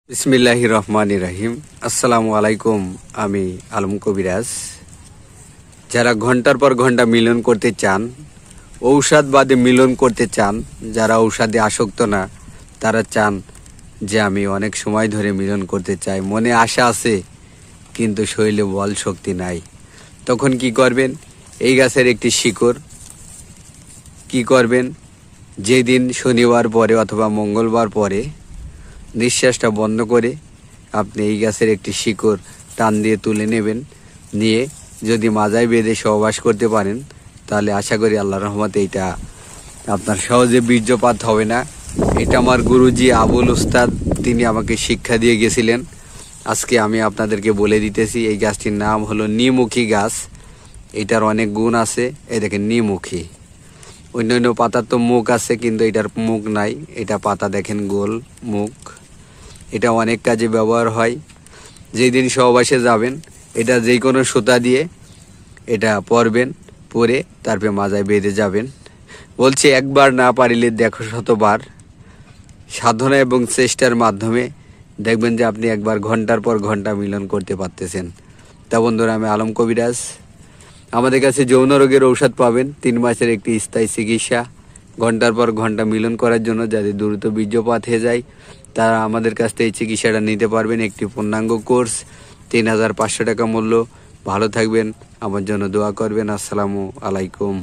বিসমিল্লাহির রহমানির রহিম। আসসালামু আলাইকুম। আমি আলম কবিরাজ। যারা ঘন্টার পর ঘন্টা মিলন করতে চান, ঔষধ বাদে মিলন করতে চান, যারা ঔষধে আসক্ত না, তারা চান যে আমি অনেক সময় ধরে মিলন করতে চাই, মনে আশা আছে কিন্তু শরীরে বল শক্তি নাই। তখন কি করবেন? এই গাছের একটি শিকড় কি করবেন, যেদিন শনিবার পরে অথবা মঙ্গলবার পরে নিঃশ্বাসটা বন্ধ করে আপনি এই গাছের একটি শিকড় টান দিয়ে তুলে নেবেন। নিয়ে যদি মাজায় বেঁধে সহবাস করতে পারেন, তাহলে আশা করি আল্লাহর রহমতে এটা আপনার সহজে বীর্যপাত হবে না। এটা আমার গুরুজি আবুল উস্তাদ, তিনি আমাকে শিক্ষা দিয়ে গেছিলেন। আজকে আমি আপনাদেরকে বলে দিতেছি, এই গাছটির নাম হলো নিমুখী গাছ। এটার অনেক গুণ আছে। এই দেখেন নিমুখী, অন্যান্য পাতার তো মুখ আছে কিন্তু এটার মুখ নাই। এটা পাতা দেখেন গোল মুখ। এটা অনেক কাজে ব্যবহার হয়। যেই দিন সহবাসে যাবেন, এটা যে কোনো সুতা দিয়ে এটা পরবেন, পরে তারপরে মাজায় বেঁধে যাবেন। বলছি, একবার না পারিলে 100বার সাধনা এবং চেষ্টার মাধ্যমে দেখবেন যে আপনি একবার ঘন্টার পর ঘন্টা মিলন করতে পারতেছেন। তা বন্ধুরা, আমি আলম কবিরাজ। আমাদের কাছে যৌন রোগের ঔষধ পাবেন, 3 মাসের একটি স্থায়ী চিকিৎসা। ঘন্টার পর ঘন্টা মিলন করার জন্য যাদের দ্রুত বীর্যপাত হয়ে যায়, তারা আমাদের কাছ থেকে এই চিকিৎসাটা নিতে পারবেন। একটি পূর্ণাঙ্গ কোর্স, 3500 টাকা মূল্য। ভালো থাকবেন, আমার জন্য দোয়া করবেন। আসসালামু আলাইকুম।